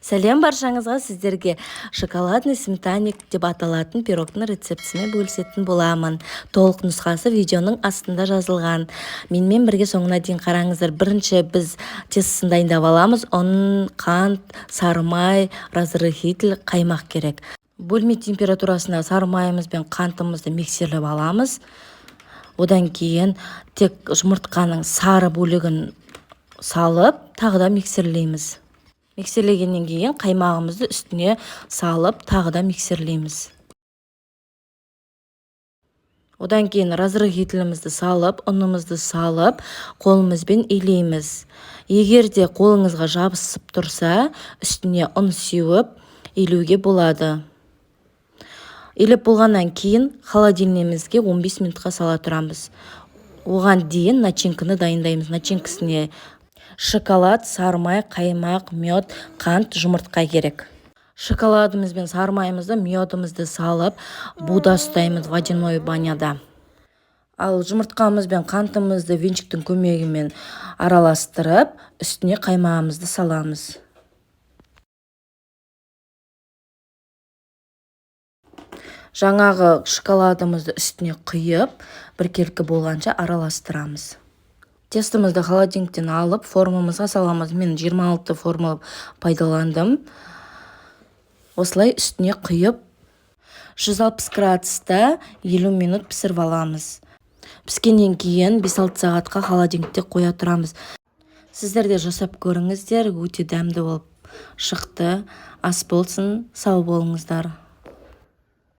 Сәлем баршаңызға, сіздерге шоколадный сметанник деп аталатын пирогтың рецептісімен бөлісетін боламын. Толық нұсқасы видеоның астында жазылған. Менімен бірге соңына дейін қараңыздар. Бірінші біз тестісін дайындап аламыз. Оның қант, сары май, разрыхитель, қаймақ керек. Бөлме температурасында сары майымыз бен қантымызды миксерлеп аламыз. Одан кейін тек жұмыртқаның сары бөлігін салып, тағы да миксерлейміз. Миксерлегеннен кейін қаймағымызды үстіне салып, тағы да миксерлейміз. Одан кейін разрыхителімізді салып, ұнымызды салып, қолымызбен илейміз. Егер де қолыңызға жабысып тұрса, үстіне ұн сеуіп, илеуге болады. Илеп болғаннан кейін холодильнигімізге 15 минутқа сала тұрамыз. Оған дейін начинканы дайындаймыз. Начинкасіне шоколад, сары май, қаймақ, мед, қант, жұмыртқа керек. Шоколадымыз бен сары майымызды, медымызды салып, буда ұстаймыз водяной баняда. Ал жұмыртқамыз бен қантымызды венчиктің көмегімен араластырып, үстіне қаймағымызды саламыз. Жаңағы шоколадымызды үстіне құйып, біркелкі болғанша араластырамыз. Тестімізді холодильниктен алып, формамызға саламыз. Мен 26 форма пайдаландым. Осылай үстіне құйып, 160 градуста 50 минут пісіріп аламыз. Піскеннен кейін 5-6 сағатқа холодильникте қоя тұрамыз. Сіздер де жасап көріңіздер, өте дәмді болып шықты. Ас болсын, сау болыңыздар.